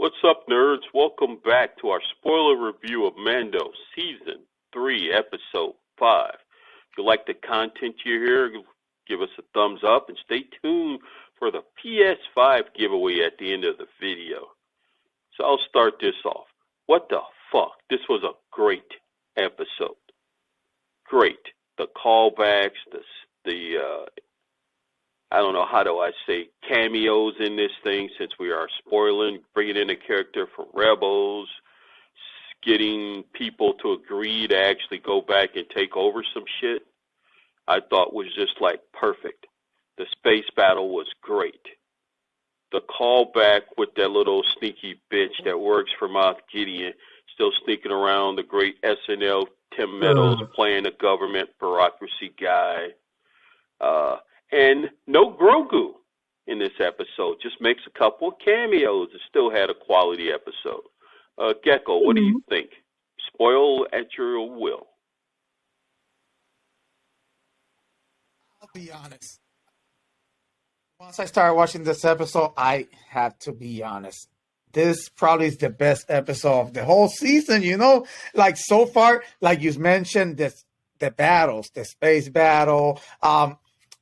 What's up, nerds? Welcome back to our spoiler review of Mando Season 3, Episode 5. If you like the content you hear, give us a thumbs up and stay tuned for the PS5 giveaway at the end of the video. So I'll start this off. What the fuck? This was a great episode. Great. The callbacks, I don't know, how do I say, cameos in this thing, since we are spoiling, bringing in a character from Rebels, getting people to agree to actually go back and take over some shit, I thought was just like perfect. The space battle was great. The callback with that little sneaky bitch that works for Moff Gideon, still sneaking around, the great SNL Tim Meadows playing a government bureaucracy guy. And no Grogu in this episode. Just makes a couple of cameos and still had a quality episode. Gecko, what do you think? Spoil at your will. I'll be honest. Once I started watching this episode, I had to be honest. This probably is the best episode of the whole season, Like, so far, like you mentioned, the battles, the space battle,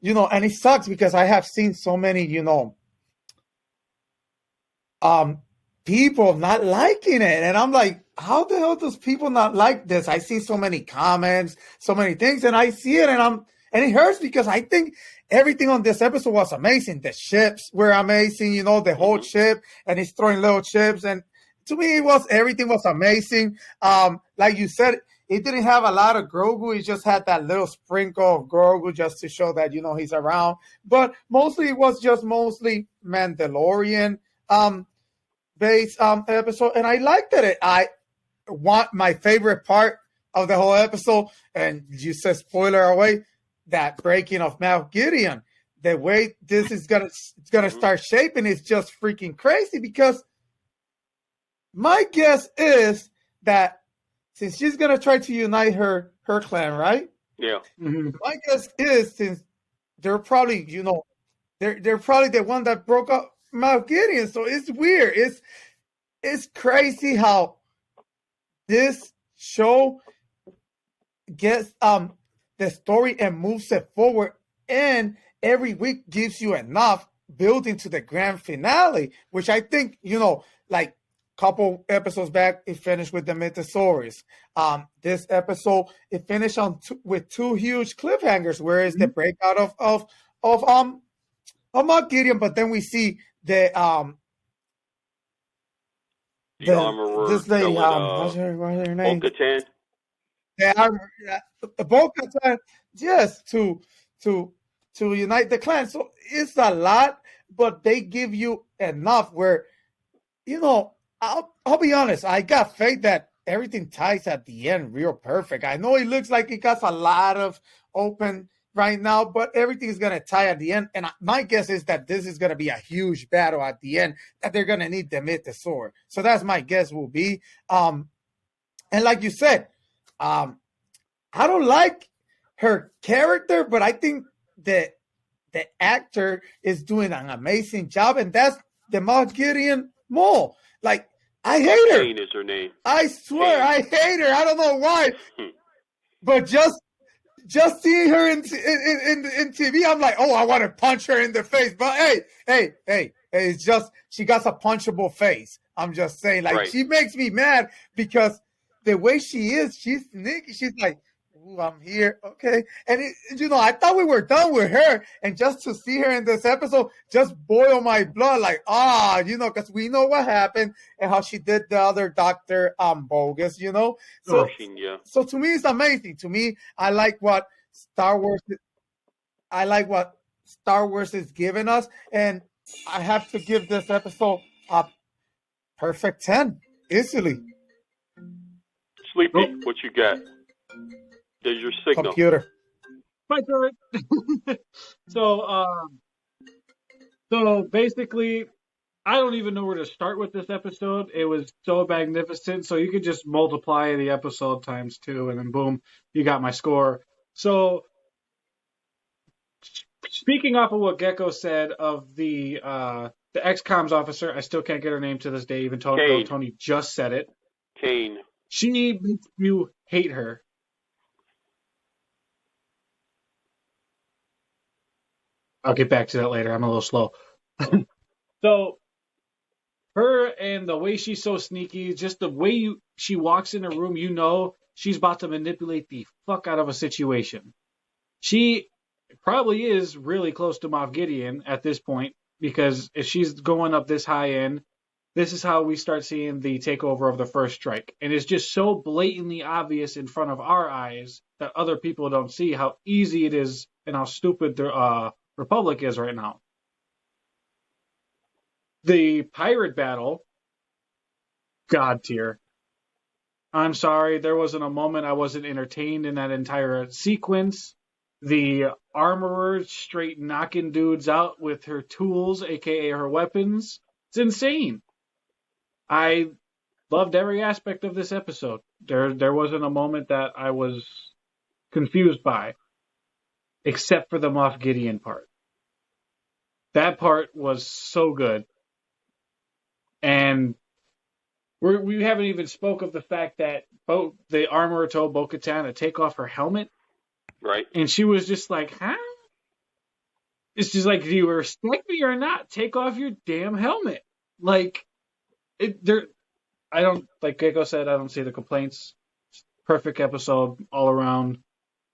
and it sucks because I have seen so many, people not liking it. And I'm like, how the hell does people not like this? I see so many comments, so many things, and I see it and it hurts because I think everything on this episode was amazing. The ships were amazing, the whole ship, and he's throwing little chips. And to me, everything was amazing. Like you said, it didn't have a lot of Grogu. It just had that little sprinkle of Grogu just to show that, he's around. But mostly it was just mostly Mandalorian based episode. And I liked it. I want my favorite part of the whole episode, and you said spoiler away, that breaking of Moff Gideon. The way this is gonna start shaping is just freaking crazy, because my guess is that since she's gonna try to unite her clan, right? Yeah. My guess is, since they're probably, they're probably the one that broke up Moff Gideon. So it's weird. It's crazy how this show gets the story and moves it forward, and every week gives you enough building to the grand finale, which I think, like couple episodes back, it finished with the Mythosaurus. This episode, it finished with two huge cliffhangers, whereas the breakout of Moff Gideon, but then we see the armorer, this lady, what's her name? Bo-Katan. The Bo-Katan, yes, to unite the clan. So it's a lot, but they give you enough where, I'll be honest, I got faith that everything ties at the end real perfect. I know it looks like it got a lot of open right now, but everything is going to tie at the end. And my guess is that this is going to be a huge battle at the end, that they're going to need the Mythosaur. So that's my guess will be. And like you said, I don't like her character, but I think that the actor is doing an amazing job, and that's the Moff Gideon mole. Like, I hate her. Jane is her name. I swear, Jane. I hate her. I don't know why, but just seeing her in TV, I'm like, oh, I want to punch her in the face. But hey, it's just she got a punchable face. I'm just saying, like, She makes me mad because the way she is, she's sneaky. She's like, ooh, I'm here. Okay. And, I thought we were done with her. And just to see her in this episode just boil my blood. Like, because we know what happened and how she did the other doctor bogus, So, so to me, it's amazing. To me, I like what Star Wars is giving us. And I have to give this episode a perfect 10. Easily. Sleepy, what you got? There's your signal. Computer. My turn. So basically, I don't even know where to start with this episode. It was so magnificent. So you could just multiply the episode times 2, and then boom, you got my score. So speaking off of what Gecko said of the the ex-comms officer. I still can't get her name to this day, even though Kane. Tony just said it. Kane. She makes you hate her. I'll get back to that later. I'm a little slow. So her and the way she's so sneaky, just the way she walks in a room, you know she's about to manipulate the fuck out of a situation. She probably is really close to Moff Gideon at this point, because if she's going up this high end, this is how we start seeing the takeover of the First Strike. And it's just so blatantly obvious in front of our eyes that other people don't see how easy it is and how stupid the Republic is right now. The pirate battle, God tier. I'm sorry, there wasn't a moment I wasn't entertained in that entire sequence. The armorer straight knocking dudes out with her tools, aka her weapons. It's insane. I loved every aspect of this episode. There wasn't a moment that I was confused by, except for the Moff Gideon part. That part was so good. And we haven't even spoke of the fact that the armorer told Bo-Katan to take off her helmet. Right. And she was just like, huh? It's just like, do you respect me or not? Take off your damn helmet. Like, I don't, like Gecko said, I don't see the complaints. Perfect episode all around.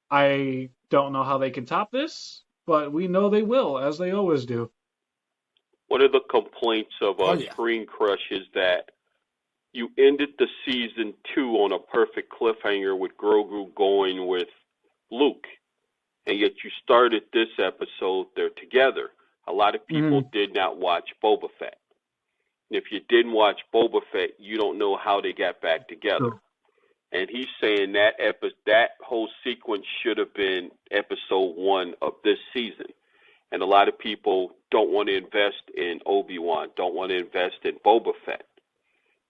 I don't know how they can top this, but we know they will, as they always do. One of the complaints of Screen Crush is that you ended the season 2 on a perfect cliffhanger with Grogu going with Luke, and yet you started this episode, they're together. A lot of people did not watch Boba Fett. And if you didn't watch Boba Fett, you don't know how they got back together. Sure. And he's saying that whole sequence should have been episode 1 of this season. And a lot of people don't want to invest in Obi-Wan, don't want to invest in Boba Fett,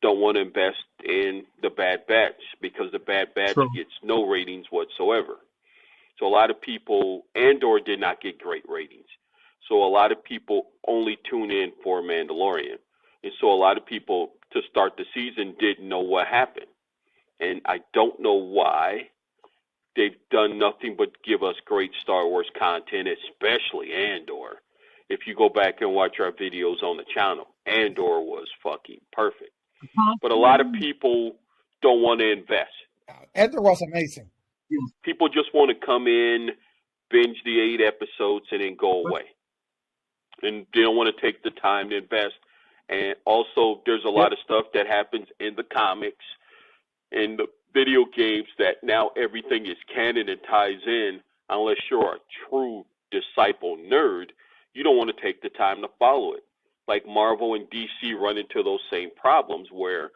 don't want to invest in the Bad Batch, because the Bad Batch gets no ratings whatsoever. So a lot of people, Andor did not get great ratings. So a lot of people only tune in for Mandalorian. And so a lot of people, to start the season, didn't know what happened. And I don't know why. They've done nothing but give us great Star Wars content, especially Andor. If you go back and watch our videos on the channel, Andor was fucking perfect. But a lot of people don't want to invest. Andor was amazing. People just want to come in, binge the 8 episodes, and then go away. And they don't want to take the time to invest. And also, there's a lot of stuff that happens in the comics and the video games that now everything is canon and ties in. Unless you're a true disciple nerd, you don't want to take the time to follow it. Like Marvel and DC run into those same problems where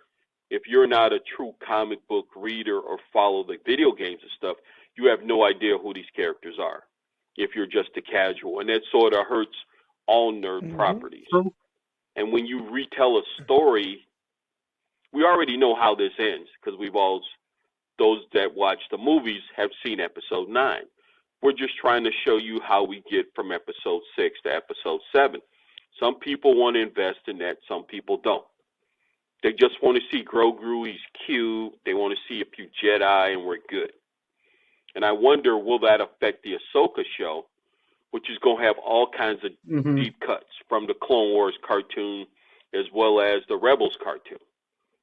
if you're not a true comic book reader or follow the video games and stuff, you have no idea who these characters are if you're just a casual. And that sort of hurts all nerd properties. And when you retell a story, we already know how this ends because those that watch the movies have seen episode 9. We're just trying to show you how we get from episode 6 to episode 7. Some people want to invest in that, some people don't. They just want to see Grogu, he's cute, they want to see a few Jedi, and we're good. And I wonder, will that affect the Ahsoka show, which is going to have all kinds of deep cuts from the Clone Wars cartoon as well as the Rebels cartoon,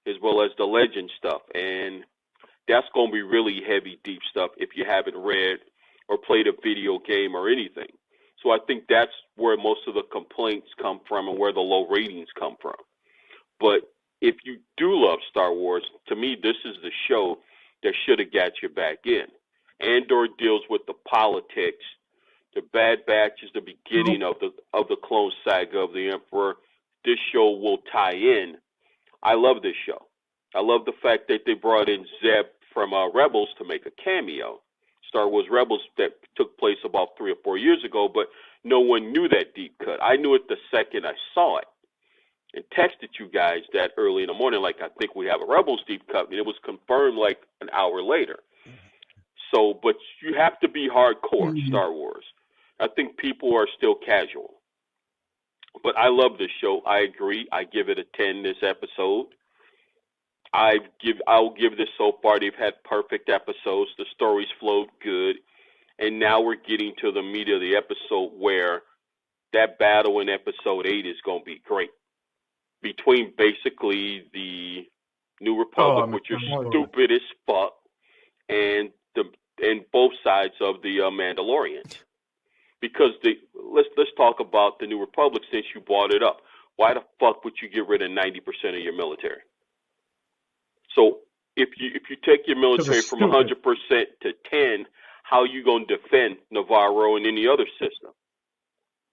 as well as the Legend stuff. And that's going to be really heavy, deep stuff if you haven't read or played a video game or anything. So I think that's where most of the complaints come from and where the low ratings come from. But if you do love Star Wars, to me, this is the show that should have got you back in. Andor deals with the politics. The Bad Batch is the beginning of the clone saga of the Emperor. This show will tie in. I love this show. I love the fact that they brought in Zeb from Rebels to make a cameo. Star Wars Rebels that took place about 3 or 4 years ago, but no one knew that deep cut. I knew it the second I saw it and texted you guys that early in the morning, like, I think we have a Rebels deep cut, and it was confirmed like an hour later. So, but you have to be hardcore Star Wars. I think people are still casual. But I love this show. I agree. I give it a 10 this episode. I'll give this so far. They've had perfect episodes. The stories flowed good, and now we're getting to the meat of the episode where that battle in episode 8 is going to be great between basically the New Republic, which are stupid as fuck, and both sides of the Mandalorians. Because let's talk about the New Republic since you brought it up. Why the fuck would you get rid of 90% of your military? So if you take your military from 100% to 10, how are you going to defend Navarro and any other system?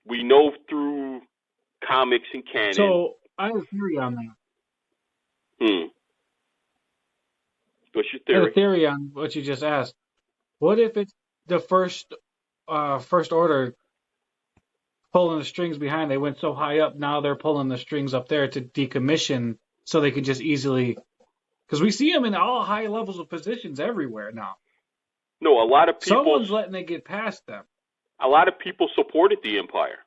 We know through comics and canon. So I have a theory on that. What's your theory? I have a theory on what you just asked. What if it's the first order pulling the strings behind? They went so high up, now they're pulling the strings up there to decommission so they can just easily... Because we see them in all high levels of positions everywhere now. No, a lot of people... Someone's letting it get past them. A lot of people supported the Empire.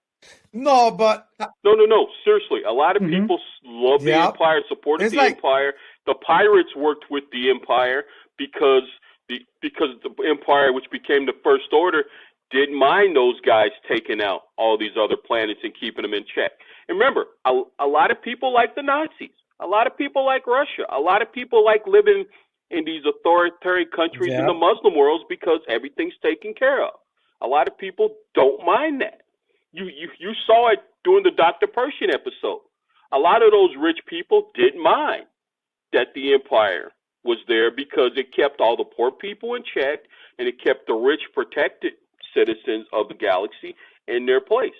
No, but... No. Seriously, a lot of people love the Empire, supported the Empire. The pirates worked with the Empire because the Empire, which became the First Order, didn't mind those guys taking out all these other planets and keeping them in check. And remember, a lot of people like the Nazis. A lot of people like Russia. A lot of people like living in these authoritarian countries in the Muslim worlds because everything's taken care of. A lot of people don't mind that. You saw it during the Dr. Pershing episode. A lot of those rich people didn't mind that the Empire was there because it kept all the poor people in check and it kept the rich protected citizens of the galaxy in their place.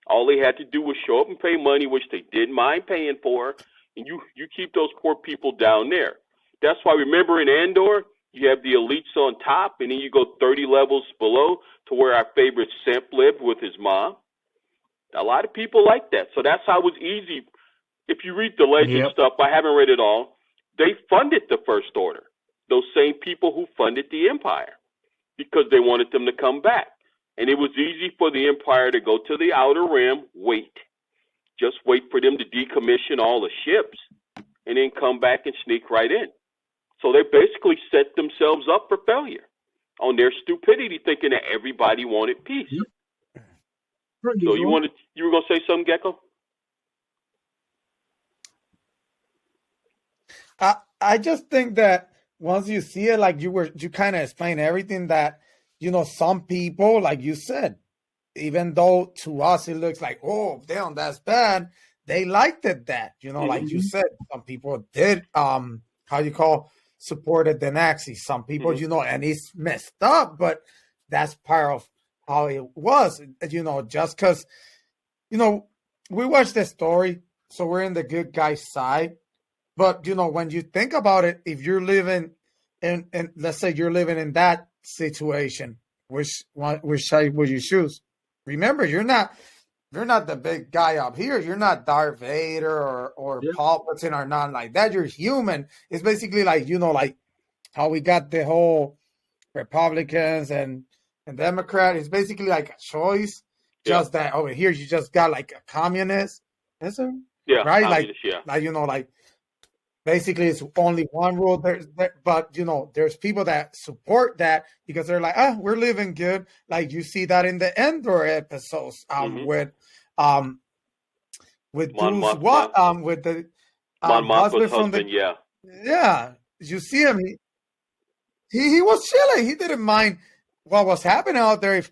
All they had to do was show up and pay money, which they didn't mind paying for, and you keep those poor people down there. That's why, remember in Andor, you have the elites on top, and then you go 30 levels below to where our favorite simp lived with his mom. A lot of people like that. So that's how it was easy. If you read the legend stuff, I haven't read it all, they funded the First Order. Those same people who funded the Empire because they wanted them to come back. And it was easy for the Empire to go to the Outer Rim, just wait for them to decommission all the ships, and then come back and sneak right in. So they basically set themselves up for failure on their stupidity, thinking that everybody wanted peace. So you were going to say something, Gecko? I just think that once you see it, like you kind of explain everything that, some people, like you said, even though to us it looks like, oh, damn, that's bad, they liked it that, like you said, some people did, supported the Nazis. Some people, and it's messed up, but that's part of how it was, just because, we watched the story, so we're in the good guy's side. But, when you think about it, if you're living in let's say you're living in that situation, which side would you choose? Remember, you're not the big guy up here. You're not Darth Vader or Palpatine or nothing like that. You're human. It's basically like, like how we got the whole Republicans and Democrat. It's basically like a choice. Just that over here, you just got like a communist. Is it? Yeah. Right? Like, basically, it's only one rule. But there's people that support that because they're like, we're living good. Like you see that in the Endor episodes, with Mon Mothma. With the husband from the you see him. He was chilling. He didn't mind what was happening out there. If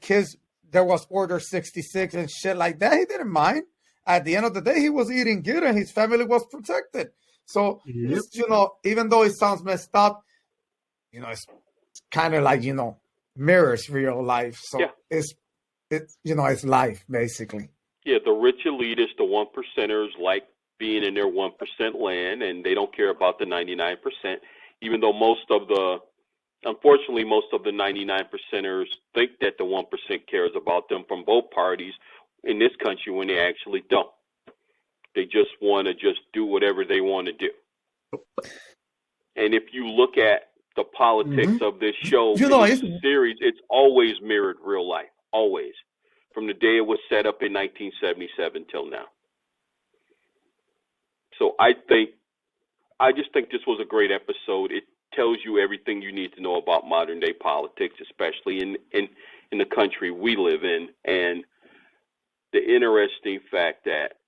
there was Order 66 and shit like that, he didn't mind. At the end of the day, he was eating good and his family was protected. So, it's, even though it sounds messed up, it's kind of like, mirrors real life. So it's life, basically. Yeah, the rich elitists, the 1%ers like being in their 1% land, and they don't care about the 99%, even though unfortunately, most of the 99%ers think that the 1% cares about them from both parties in this country when they actually don't. They just want to do whatever they want to do. And if you look at the politics of this show, this series, it's always mirrored real life, always, from the day it was set up in 1977 till now. So I just think this was a great episode. It tells you everything you need to know about modern day politics, especially in the country we live in. And the interesting fact that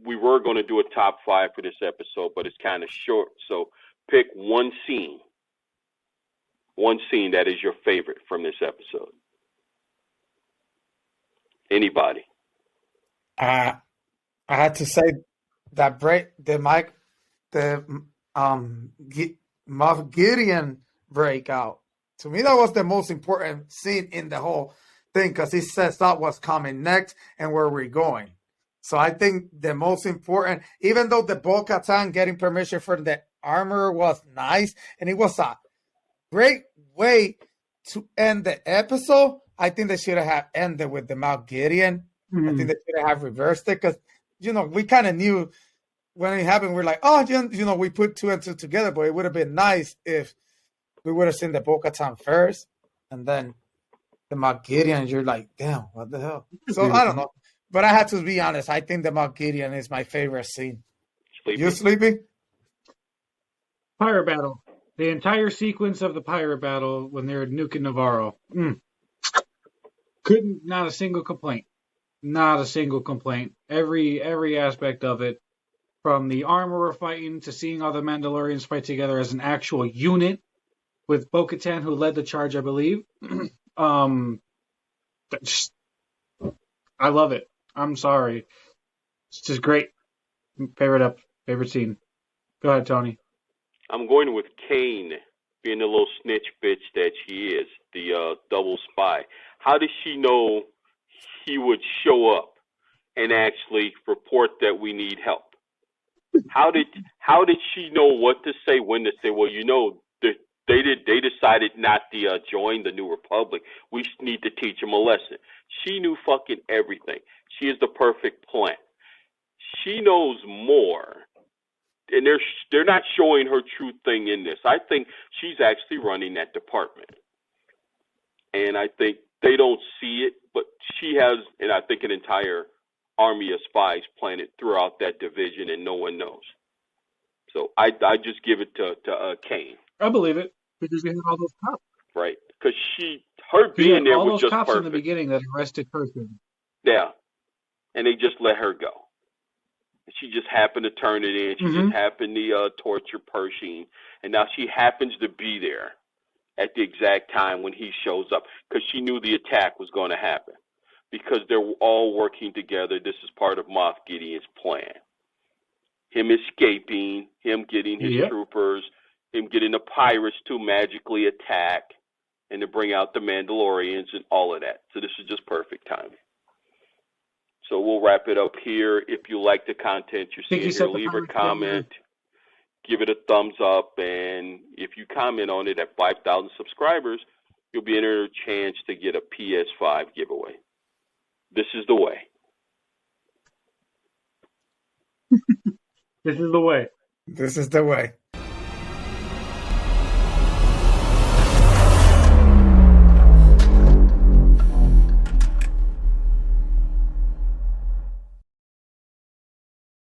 we were going to do a top 5 for this episode, but it's kind of short. So pick one scene that is your favorite from this episode. Anybody? I had to say that Moff Gideon breakout. To me, that was the most important scene in the whole thing because he sets up what's coming next and where we're going. So I think the most important, even though the Bo-Katan getting permission for the armor was nice, and it was a great way to end the episode, I think they should have ended with the Moff Gideon. I think they should have reversed it because, we kind of knew when it happened. We're like, oh, we put 2 and 2 together, but it would have been nice if we would have seen the Bo-Katan first and then the Moff Gideon. You're like, damn, what the hell? So I don't know. But I had to be honest. I think the Moff Gideon is my favorite scene. Sleepy? You sleepy? Pirate battle. The entire sequence of the pirate battle when they're nuking Navarro. Not a single complaint. Not a single complaint. Every aspect of it, from the armorer fighting to seeing all the Mandalorians fight together as an actual unit, with Bo-Katan who led the charge, I believe. I love it. I'm sorry. It's just great. Favorite scene. Go ahead, Tony. I'm going with Kane being the little snitch bitch that she is, the double spy. How did she know he would show up and actually report that we need help? How did she know what to say, when to say? Well, they decided not to join the New Republic. We need to teach them a lesson. She knew fucking everything. She is the perfect plant. She knows more, and they're not showing her true thing in this. I think she's actually running that department, and I think they don't see it, but she has, and I think an entire army of spies planted throughout that division, and no one knows. So I just give it to Kane. I believe it because we had all those cops, right? Because her being there was just perfect. All those cops in the beginning that arrested Kirsten. Yeah, and they just let her go. She just happened to turn it in. She just happened to torture Pershing, and now she happens to be there at the exact time when he shows up because she knew the attack was going to happen. Because they're all working together. This is part of Moff Gideon's plan. Him escaping, him getting his troopers, him getting the pirates to magically attack and to bring out the Mandalorians and all of that. So this is just perfect timing. So we'll wrap it up here. If you like the content you're seeing here, leave a comment, give it a thumbs up, and if you comment on it at 5,000 subscribers, you'll be entered a chance to get a PS5 giveaway. This is the way. This is the way. This is the way.